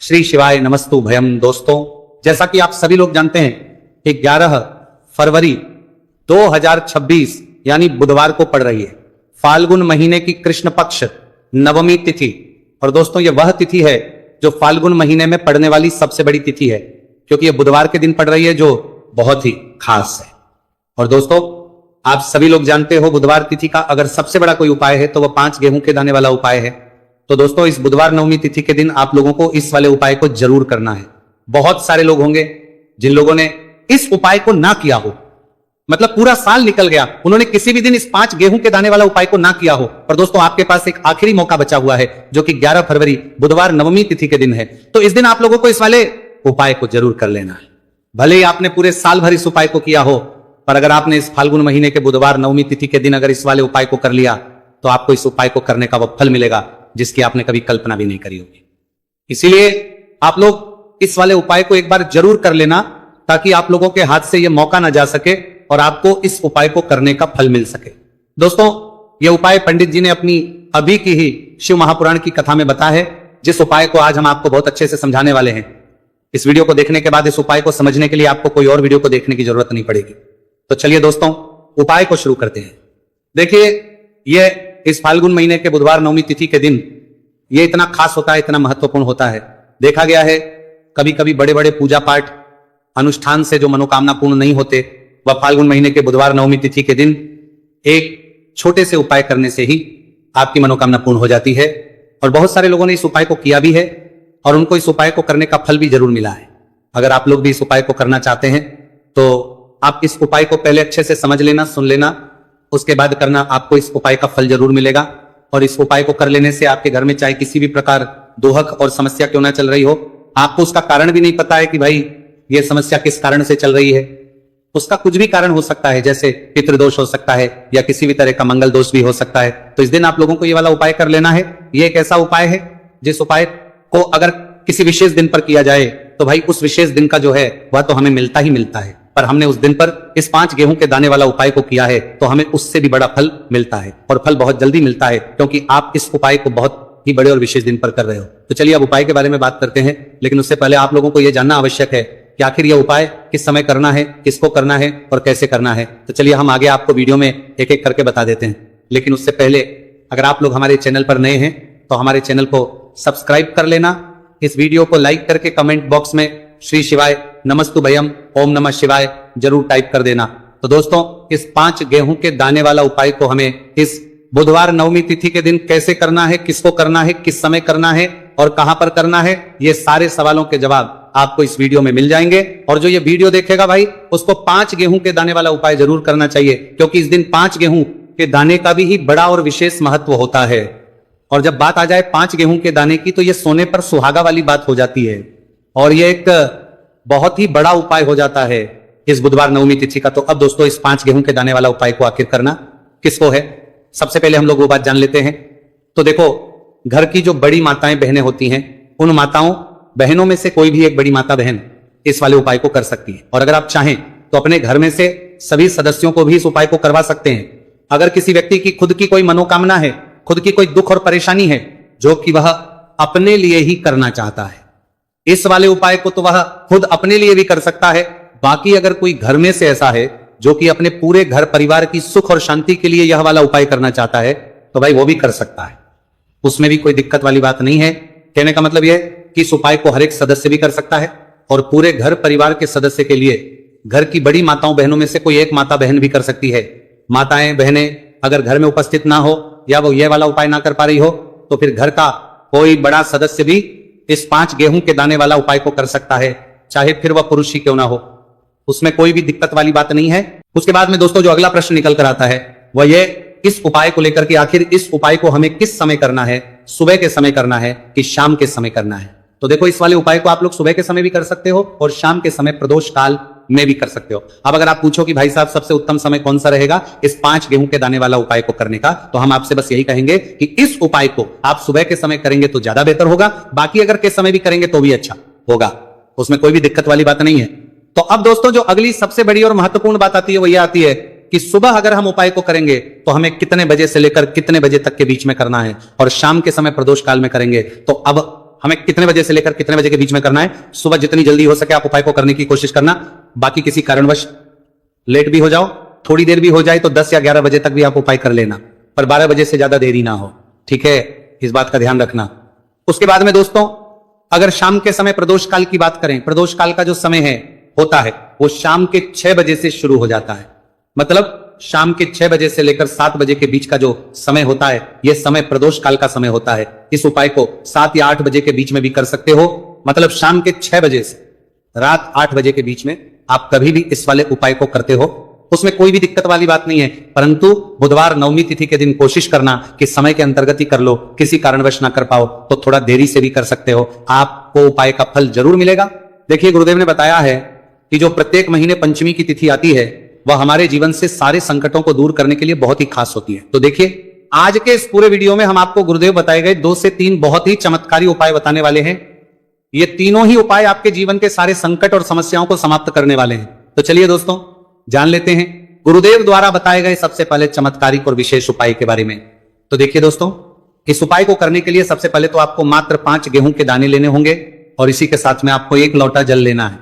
श्री शिवाय नमस्तु भयम। दोस्तों, जैसा कि आप सभी लोग जानते हैं कि 11 फरवरी 2026 यानी बुधवार को पड़ रही है फाल्गुन महीने की कृष्ण पक्ष नवमी तिथि। और दोस्तों, यह वह तिथि है जो फाल्गुन महीने में पड़ने वाली सबसे बड़ी तिथि है, क्योंकि यह बुधवार के दिन पड़ रही है, जो बहुत ही खास है। और दोस्तों, आप सभी लोग जानते हो बुधवार तिथि का अगर सबसे बड़ा कोई उपाय है तो वह 5 गेहूं के दाने वाला उपाय है। तो दोस्तों, इस बुधवार नवमी तिथि के दिन आप लोगों को इस वाले उपाय को जरूर करना है। बहुत सारे लोग होंगे जिन लोगों ने इस उपाय को ना किया हो, मतलब पूरा साल निकल गया, उन्होंने किसी भी दिन इस 5 गेहूं के दाने वाला उपाय को ना किया हो। पर दोस्तों, आपके पास एक आखिरी मौका बचा हुआ है, जो कि 11 फरवरी बुधवार नवमी तिथि के दिन है। तो इस दिन आप लोगों को इस वाले उपाय को जरूर कर लेना है। भले ही आपने पूरे साल भर इस उपाय को किया हो, पर अगर आपने इस फाल्गुन महीने के बुधवार नवमी तिथि के दिन अगर इस वाले उपाय को कर लिया तो आपको इस उपाय को करने का वह फल मिलेगा जिसकी आपने कभी कल्पना भी नहीं करी होगी। इसीलिए आप लोग इस वाले उपाय को एक बार जरूर कर लेना, ताकि आप लोगों के हाथ से यह मौका ना जा सके और आपको इस उपाय को करने का फल मिल सके। दोस्तों, यह उपाय पंडित जी ने अपनी अभी की ही शिव महापुराण की कथा में बताया है, जिस उपाय को आज हम आपको बहुत अच्छे से समझाने वाले हैं। इस वीडियो को देखने के बाद इस उपाय को समझने के लिए आपको कोई और वीडियो को देखने की जरूरत नहीं पड़ेगी। तो चलिए दोस्तों, उपाय को शुरू करते हैं। देखिए, यह इस फाल्गुन महीने के बुधवार नवमी तिथि के दिन यह इतना खास होता है, इतना महत्वपूर्ण होता है। देखा गया है कभी कभी बड़े बड़े पूजा पाठ अनुष्ठान से जो मनोकामना पूर्ण नहीं होते, वह फाल्गुन महीने के बुधवार नवमी तिथि के दिन एक छोटे से उपाय करने से ही आपकी मनोकामना पूर्ण हो जाती है। और बहुत सारे लोगों ने इस उपाय को किया भी है और उनको इस उपाय को करने का फल भी जरूर मिला है। अगर आप लोग भी इस उपाय को करना चाहते हैं तो आप इस उपाय को पहले अच्छे से समझ लेना, सुन लेना, उसके बाद करना। आपको इस उपाय का फल जरूर मिलेगा। और इस उपाय को कर लेने से आपके घर में चाहे किसी भी प्रकार दोहक और समस्या क्यों ना चल रही हो, आपको उसका कारण भी नहीं पता है कि भाई ये समस्या किस कारण से चल रही है, उसका कुछ भी कारण हो सकता है, जैसे पितृदोष हो सकता है या किसी भी तरह का मंगल दोष भी हो सकता है। तो इस दिन आप लोगों को ये वाला उपाय कर लेना है। ये एक ऐसा उपाय है जिस उपाय को अगर किसी विशेष दिन पर किया जाए तो भाई उस विशेष दिन का जो है वह तो हमें मिलता ही मिलता है। पर हमने उस दिन पर इस 5 गेहूं के दाने वाला उपाय को किया है तो हमें उससे भी बड़ा फल मिलता है, और फल बहुत जल्दी मिलता है, क्योंकि आप इस उपाय को बहुत ही बड़े और विशेष दिन पर कर रहे हो। तो चलिए अब उपाय के बारे में बात करते हैं, लेकिन उससे पहले आप लोगों को यह जानना आवश्यक है कि आखिर यह उपाय किस समय करना है, किसको करना है और कैसे करना है। तो चलिए हम आगे आपको वीडियो में एक एक करके बता देते हैं। लेकिन उससे पहले अगर आप लोग हमारे चैनल पर नए हैं तो हमारे चैनल को सब्सक्राइब कर लेना। इस वीडियो को लाइक करके कमेंट बॉक्स में श्री शिवाय नमस्तु भयम ओम नमः शिवाय जरूर टाइप कर देना। तो दोस्तों, इस 5 गेहूं के दाने वाला उपाय को हमें इस बुधवार नवमी तिथि के दिन कैसे करना है, किसको करना है, किस समय करना है और कहां पर करना है, ये सारे सवालों के जवाब आपको इस वीडियो में मिल जाएंगे। और जो ये वीडियो देखेगा भाई, उसको 5 गेहूं के दाने वाला उपाय जरूर करना चाहिए, क्योंकि इस दिन 5 गेहूं के दाने का भी ही बड़ा और विशेष महत्व होता है। और जब बात आ जाए 5 गेहूं के दाने की, तो यह सोने पर सुहागा वाली बात हो जाती है और यह एक बहुत ही बड़ा उपाय हो जाता है इस बुधवार नवमी तिथि का। तो अब दोस्तों, इस 5 गेहूं के दाने वाला उपाय को आखिर करना किसको है, सबसे पहले हम लोग वो बात जान लेते हैं। तो देखो, घर की जो बड़ी माताएं बहनें होती हैं, उन माताओं बहनों में से कोई भी एक बड़ी माता बहन इस वाले उपाय को कर सकती है। और अगर आप चाहें तो अपने घर में से सभी सदस्यों को भी इस उपाय को करवा सकते हैं। अगर किसी व्यक्ति की खुद की कोई मनोकामना है, खुद की कोई दुख और परेशानी है जो कि वह अपने लिए ही करना चाहता है, इस वाले उपाय को तो वह खुद अपने लिए भी कर सकता है। बाकी अगर कोई घर में से ऐसा है जो कि अपने पूरे घर परिवार की सुख और शांति के लिए यह वाला उपाय करना चाहता है, तो भाई वो भी कर सकता है, उसमें भी कोई दिक्कत वाली बात नहीं है। कहने का मतलब यह कि इस उपाय को हर एक सदस्य भी कर सकता है और पूरे घर परिवार के सदस्य के लिए घर की बड़ी माताओं बहनों में से कोई एक माता बहन भी कर सकती है। माताएं बहनें अगर घर में उपस्थित ना हो या वो ये वाला उपाय ना कर पा रही हो, तो फिर घर का कोई बड़ा सदस्य भी इस 5 गेहूं के दाने वाला उपाय को कर सकता है, चाहे फिर वह पुरुष ही क्यों ना हो, उसमें कोई भी दिक्कत वाली बात नहीं है। उसके बाद में दोस्तों, जो अगला प्रश्न निकल कर आता है वह ये इस उपाय को लेकर के आखिर इस उपाय को हमें किस समय करना है, सुबह के समय करना है कि शाम के समय करना है। तो देखो, इस वाले उपाय को आप लोग सुबह के समय भी कर सकते हो और शाम के समय प्रदोष काल में भी कर सकते हो। अब अगर आप पूछो कि भाई साहब सबसे उत्तम समय कौन सा रहेगा इस 5 गेहूं के दाने वाला उपाय को करने का, तो हम आपसे बस यही कहेंगे कि इस उपाय को आप सुबह के समय करेंगे तो ज्यादा बेहतर होगा। बाकी अगर के समय भी करेंगे तो भी अच्छा होगा, उसमें कोई भी दिक्कत वाली बात नहीं है। तो अब दोस्तों, जो अगली सबसे बड़ी और महत्वपूर्ण बात आती है वो यह आती है कि सुबह अगर हम उपाय को करेंगे तो हमें कितने बजे से लेकर कितने बजे तक के बीच में करना है, और शाम के समय प्रदोष काल में करेंगे तो अब हमें कितने बजे से लेकर कितने बजे के बीच में करना है? सुबह जितनी जल्दी हो सके आप उपाय को करने की कोशिश करना। बाकी किसी कारणवश लेट भी हो जाओ, थोड़ी देर भी हो जाए तो 10 या 11 बजे तक भी आप उपाय कर लेना, पर 12 बजे से ज्यादा देरी ना हो, ठीक है? इस बात का ध्यान रखना। उसके बाद में दोस्तों, अगर शाम के समय प्रदोष काल की बात करें, प्रदोष काल का जो समय है होता है वो शाम के 6 बजे से शुरू हो जाता है। मतलब शाम के 6 बजे से लेकर 7 बजे के बीच का जो समय होता है, यह समय प्रदोष काल का समय होता है। इस उपाय को 7 या 8 बजे के बीच में भी कर सकते हो। मतलब शाम के 6 बजे से रात 8 बजे के बीच में आप कभी भी इस वाले उपाय को करते हो, उसमें कोई भी दिक्कत वाली बात नहीं है। परंतु बुधवार नवमी तिथि के दिन कोशिश करना कि समय के अंतर्गत ही कर लो, किसी कारणवश ना कर पाओ तो थोड़ा देरी से भी कर सकते हो, आपको उपाय का फल जरूर मिलेगा। देखिए, गुरुदेव ने बताया है कि जो प्रत्येक महीने पंचमी की तिथि आती है वह हमारे जीवन से सारे संकटों को दूर करने के लिए बहुत ही खास होती है। तो देखिए, आज के इस पूरे वीडियो में हम आपको गुरुदेव बताए गए 2 से 3 बहुत ही चमत्कारी उपाय बताने वाले हैं। ये तीनों ही उपाय आपके जीवन के सारे संकट और समस्याओं को समाप्त करने वाले हैं। तो चलिए दोस्तों, जान लेते हैं गुरुदेव द्वारा बताए गए सबसे पहले चमत्कारिक और विशेष उपाय के बारे में। तो देखिए दोस्तों, इस उपाय को करने के लिए सबसे पहले तो आपको मात्र 5 गेहूं के दाने लेने होंगे और इसी के साथ में आपको 1 लोटा जल लेना है।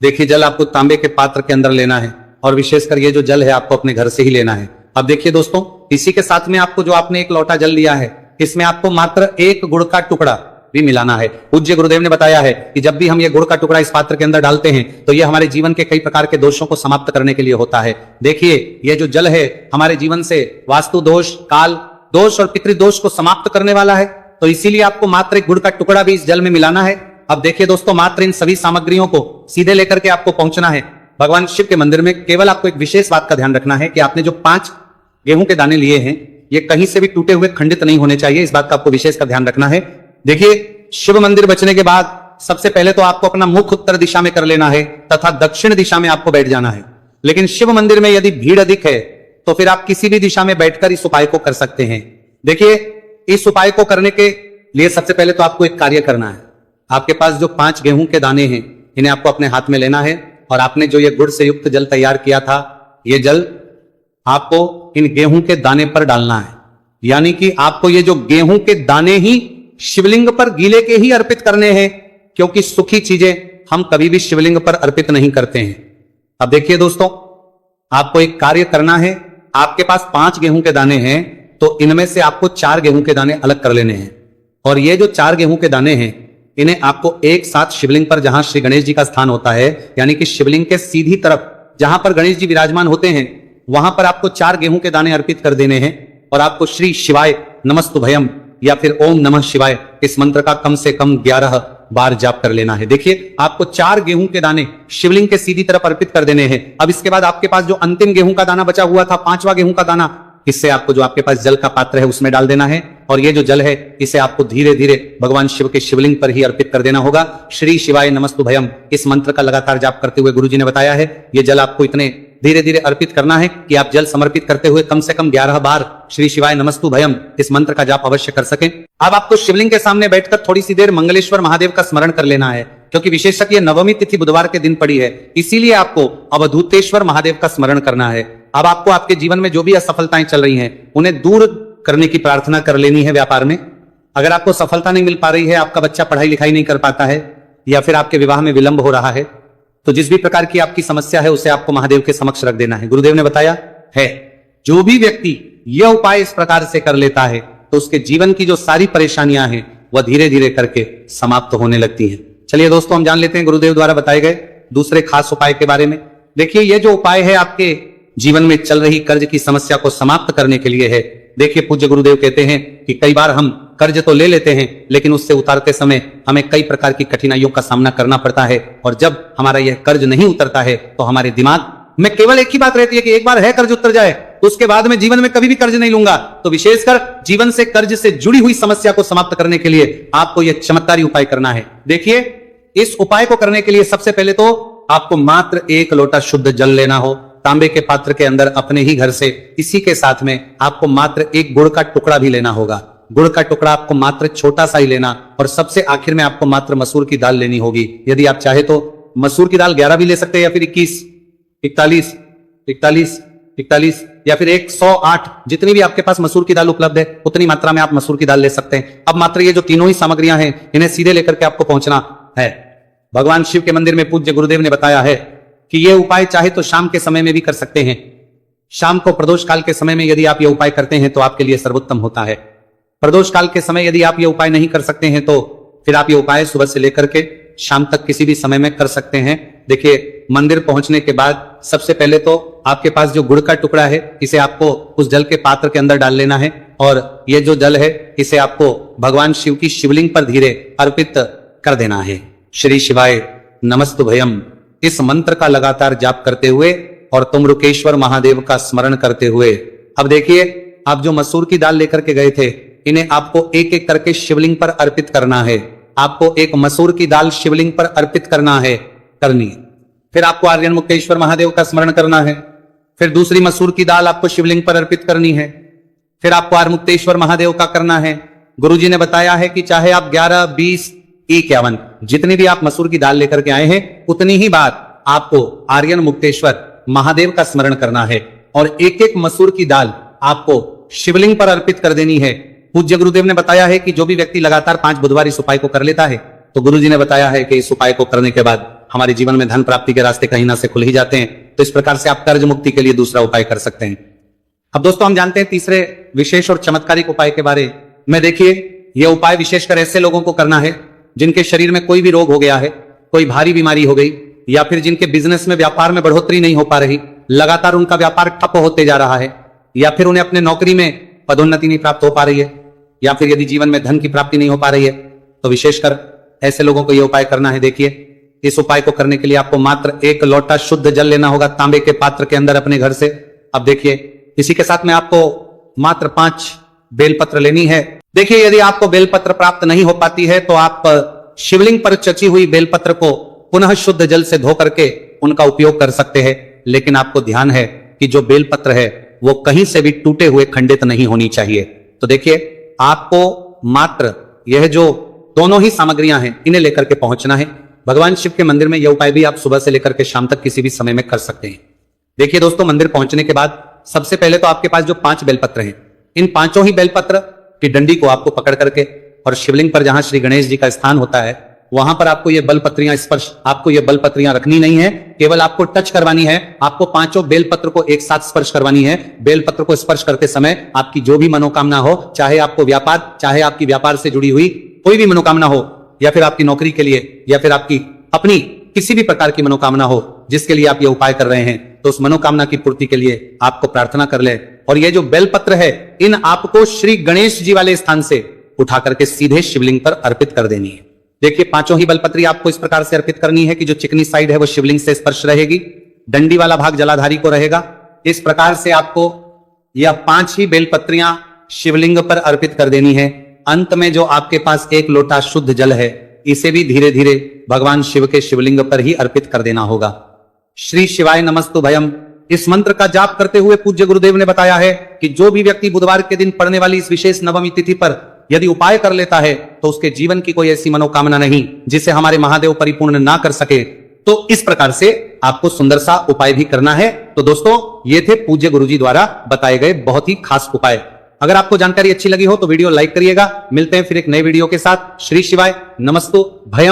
देखिए, जल आपको तांबे के पात्र के अंदर लेना है और विशेषकर ये जो जल है आपको अपने घर से ही लेना है। अब देखिए दोस्तों, इसी के साथ में आपको जो आपने 1 लोटा जल लिया है, इसमें आपको मात्र 1 गुड़ का टुकड़ा भी मिलाना है। पूज्य गुरुदेव ने बताया है कि जब भी हम ये गुड़ का टुकड़ा इस पात्र के अंदर डालते हैं तो ये हमारे जीवन के कई प्रकार के दोषों को समाप्त करने के लिए होता है। देखिए, ये जो जल है हमारे जीवन से वास्तु दोष, काल दोष और पितृदोष को समाप्त करने वाला है, तो इसीलिए आपको मात्र 1 गुड़ का टुकड़ा भी इस जल में मिलाना है। अब देखिए दोस्तों, मात्र इन सभी सामग्रियों को सीधे लेकर के आपको पहुंचना है भगवान शिव के मंदिर में। केवल आपको एक विशेष बात का ध्यान रखना है कि आपने जो 5 गेहूं के दाने लिए हैं ये कहीं से भी टूटे हुए खंडित नहीं होने चाहिए, इस बात का आपको विशेष का ध्यान रखना है। देखिए, शिव मंदिर बचने के बाद सबसे पहले तो आपको अपना मुख उत्तर दिशा में कर लेना है तथा दक्षिण दिशा में आपको बैठ जाना है। लेकिन शिव मंदिर में यदि भीड़ अधिक है तो फिर आप किसी भी दिशा में बैठकर इस उपाय को कर सकते हैं। देखिए, इस उपाय को करने के लिए सबसे पहले तो आपको एक कार्य करना है। आपके पास जो 5 गेहूं के दाने हैं इन्हें आपको अपने हाथ में लेना है और आपने जो ये गुड़ से युक्त जल तैयार किया था, ये जल आपको इन गेहूं के दाने पर डालना है। यानी कि आपको ये जो गेहूं के दाने ही शिवलिंग पर गीले के ही अर्पित करने हैं, क्योंकि सूखी चीजें हम कभी भी शिवलिंग पर अर्पित नहीं करते हैं। अब देखिए दोस्तों, आपको एक कार्य करना है। आपके पास 5 गेहूं के दाने हैं तो इनमें से आपको 4 गेहूं के दाने अलग कर लेने हैं और ये जो 4 गेहूं के दाने हैं इन्हें आपको एक साथ शिवलिंग पर, जहां श्री गणेश जी का स्थान होता है, यानी कि शिवलिंग के सीधी तरफ जहां पर गणेश जी विराजमान होते हैं, वहां पर आपको 4 गेहूं के दाने अर्पित कर देने हैं और आपको श्री शिवाय नमस्तुभयम या फिर ओम नमः शिवाय इस मंत्र का कम से कम 11 बार जाप कर लेना है। देखिए, आपको 4 गेहूं के दाने शिवलिंग के सीधी तरफ अर्पित कर देने हैं। अब इसके बाद आपके पास जो अंतिम गेहूं का दाना बचा हुआ था, 5वां गेहूं का दाना, इससे आपको जो आपके पास जल का पात्र है उसमें डाल देना है और ये जो जल है इसे आपको धीरे धीरे भगवान शिव के शिवलिंग पर ही अर्पित कर देना होगा। श्री शिवाय नमस्तुभयम इस मंत्र का लगातार जाप करते हुए गुरुजी ने बताया है ये जल आपको इतने धीरे धीरे अर्पित करना है कि आप जल समर्पित करते हुए कम से कम 11 बार श्री शिवाय नमस्तुभयम इस मंत्र का जाप अवश्य कर सकें। अब आपको शिवलिंग के सामने बैठकर थोड़ी सी देर मंगलेश्वर महादेव का स्मरण कर लेना है, क्योंकि विशेषतः ये नवमी तिथि बुधवार के दिन पड़ी है, इसीलिए आपको अवधूतेश्वर महादेव का स्मरण करना है। अब आपको आपके जीवन में जो भी असफलताएं चल रही हैं उन्हें दूर करने की प्रार्थना कर लेनी है। व्यापार में अगर आपको सफलता नहीं मिल पा रही है, आपका बच्चा पढ़ाई लिखाई नहीं कर पाता है या फिर आपके विवाह में विलंब हो रहा है, तो जिस भी प्रकार की आपकी समस्या है उसे आपको महादेव के समक्ष रख देना है। गुरुदेव ने बताया है जो भी व्यक्ति यह उपाय इस प्रकार से कर लेता है तो उसके जीवन की जो सारी परेशानियां हैं वह धीरे धीरे करके समाप्त होने लगती हैं। चलिए दोस्तों, हम जान लेते हैं गुरुदेव द्वारा बताए गए दूसरे खास उपाय के बारे में। देखिए, यह जो उपाय है आपके जीवन में चल रही कर्ज की समस्या को समाप्त करने के लिए है। देखिए, पूज्य गुरुदेव कहते हैं कि कई बार हम कर्ज तो ले लेते हैं लेकिन उससे उतारते समय हमें कई प्रकार की कठिनाइयों का सामना करना पड़ता है और जब हमारा यह कर्ज नहीं उतरता है तो हमारे दिमाग में केवल एक ही बात रहती है कि एक बार है कर्ज उतर जाए तो उसके बाद में जीवन में कभी भी कर्ज नहीं लूंगा। तो विशेषकर जीवन से कर्ज से जुड़ी हुई समस्या को समाप्त करने के लिए आपको यह चमत्कारी उपाय करना है। देखिए, इस उपाय को करने के लिए सबसे पहले तो आपको मात्र 1 लोटा शुद्ध जल लेना हो तांबे के पात्र के अंदर अपने ही घर से। इसी के साथ में आपको मात्र 1 गुड़ का टुकड़ा भी लेना होगा। गुड़ का टुकड़ा आपको मात्र छोटा सा ही लेना और सबसे आखिर में आपको मात्र मसूर की दाल लेनी होगी। यदि आप चाहे तो मसूर की दाल 11 भी ले सकते हैं या फिर 21, 41, 41 या फिर 108, जितनी भी आपके पास मसूर की दाल उपलब्ध है उतनी मात्रा में आप मसूर की दाल ले सकते हैं। अब मात्र ये जो तीनों ही सामग्रियां हैं इन्हें सीधे लेकर के आपको पहुंचना है। भगवान शिव के मंदिर में पूज्य गुरुदेव ने बताया है कि ये उपाय चाहे तो शाम के समय में भी कर सकते हैं। शाम को प्रदोष काल के समय में यदि आप ये उपाय करते हैं तो आपके लिए सर्वोत्तम होता है। प्रदोष काल के समय यदि आप ये उपाय नहीं कर सकते हैं तो फिर आप ये उपाय सुबह से लेकर के शाम तक किसी भी समय में कर सकते हैं। देखिए, मंदिर पहुंचने के बाद सबसे पहले तो आपके पास जो गुड़ का टुकड़ा है इसे आपको उस जल के पात्र के अंदर डाल लेना है और ये जो जल है इसे आपको भगवान शिव की शिवलिंग पर धीरे अर्पित कर देना है। श्री शिवाय नमस्तुभयम इस मंत्र का लगातार जाप करते हुए और तुम्रुकेश्वर महादेव का स्मरण करते हुए, अब देखिए, आप जो मसूर की दाल लेकर के गए थे इन्हें आपको एक एक करके शिवलिंग पर अर्पित करना है। आपको एक मसूर की दाल शिवलिंग पर अर्पित करना है, करनी है। फिर आपको आर्यन मुक्तेश्वर महादेव का स्मरण करना है। फिर दूसरी मसूर की दाल आपको शिवलिंग पर अर्पित करनी है। फिर आपको आर्य मुक्तेश्वर महादेव का करना है। गुरुजी ने बताया है कि चाहे आप 11, 20, 51 जितनी भी आप मसूर की दाल लेकर के आए हैं उतनी ही बार आपको आर्यन मुक्तेश्वर महादेव का स्मरण करना है और एक एक मसूर की दाल आपको शिवलिंग पर अर्पित कर देनी है। पूज्य गुरुदेव ने बताया है कि जो भी व्यक्ति लगातार 5 बुधवार इस उपाय को कर लेता है तो गुरुजी ने बताया है कि इस उपाय को करने के बाद हमारे जीवन में धन प्राप्ति के रास्ते कहीं ना से खुल ही जाते हैं। तो इस प्रकार से आप कर्ज मुक्ति के लिए दूसरा उपाय कर सकते हैं। अब दोस्तों, हम जानते हैं तीसरे विशेष और चमत्कारिक उपाय के बारे में। देखिए, यह उपाय विशेषकर ऐसे लोगों को करना है जिनके शरीर में कोई भी रोग हो गया है, कोई भारी बीमारी हो गई, या फिर जिनके बिजनेस में व्यापार में बढ़ोतरी नहीं हो पा रही, लगातार उनका व्यापार ठप होते जा रहा है, या फिर उन्हें अपने नौकरी में पदोन्नति नहीं प्राप्त हो पा रही है, या फिर यदि जीवन में धन की प्राप्ति नहीं हो पा रही है, तो विशेषकर ऐसे लोगों को यह उपाय करना है। देखिए, इस उपाय को करने के लिए आपको मात्र 1 लोटा शुद्ध जल लेना होगा तांबे के पात्र के अंदर अपने घर से। अब देखिए, इसी के साथ में आपको मात्र 5 बेलपत्र लेनी है। देखिए, यदि आपको बेलपत्र प्राप्त नहीं हो पाती है तो आप शिवलिंग पर चची हुई बेलपत्र को पुनः शुद्ध जल से धो करके उनका उपयोग कर सकते हैं। लेकिन आपको ध्यान है कि जो बेलपत्र है वो कहीं से भी टूटे हुए खंडित नहीं होनी चाहिए। तो देखिए, आपको मात्र यह जो दोनों ही सामग्रियां हैं इन्हें लेकर के पहुंचना है। भगवान शिव के मंदिर में यह उपाय भी आप सुबह से लेकर के शाम तक किसी भी समय में कर सकते हैं। देखिए दोस्तों, मंदिर पहुंचने के बाद सबसे पहले तो आपके पास जो 5 बेलपत्र हैं, इन 5 ही बेलपत्र की डंडी को आपको पकड़ करके और शिवलिंग पर जहां श्री गणेश जी का स्थान होता है वहां पर आपको ये बलपत्रियां रखनी नहीं है, केवल आपको टच करवानी है। आपको 5 बेलपत्र को एक साथ स्पर्श करवानी है। बेलपत्र को स्पर्श करते समय आपकी जो भी मनोकामना हो, चाहे आपको व्यापार, चाहे आपकी व्यापार से जुड़ी हुई कोई भी मनोकामना हो, या फिर आपकी नौकरी के लिए, या फिर आपकी अपनी किसी भी प्रकार की मनोकामना हो जिसके लिए आप ये उपाय कर रहे हैं, तो उस मनोकामना की पूर्ति के लिए आपको प्रार्थना कर ले। और ये जो बेलपत्र है इन आपको श्री गणेश जी वाले स्थान से उठा करके सीधे शिवलिंग पर अर्पित कर देनी है। देखिए, 5 ही बेलपत्री आपको इस प्रकार से अर्पित करनी है कि जो चिकनी साइड है वो शिवलिंग से स्पर्श रहेगी, डंडी वाला भाग जलाधारी को रहेगा। इस प्रकार से आपको यह 5 ही बेलपत्रियां शिवलिंग पर अर्पित कर देनी है। अंत में जो आपके पास 1 लोटा शुद्ध जल है इसे भी धीरे धीरे भगवान शिव के शिवलिंग पर ही अर्पित कर देना होगा। श्री शिवाय नमस्तुभयम इस मंत्र का जाप करते हुए पूज्य गुरुदेव ने बताया है कि जो भी व्यक्ति बुधवार के दिन पड़ने वाली इस विशेष नवमी तिथि पर यदि उपाय कर लेता है तो उसके जीवन की कोई ऐसी मनोकामना नहीं जिसे हमारे महादेव परिपूर्ण ना कर सके। तो इस प्रकार से आपको सुंदर सा उपाय भी करना है। तो दोस्तों, ये थे पूज्य गुरुजी द्वारा बताए गए बहुत ही खास उपाय। अगर आपको जानकारी अच्छी लगी हो तो वीडियो लाइक करिएगा। मिलते हैं फिर एक नए वीडियो के साथ। श्री शिवाय नमस्तु भयम।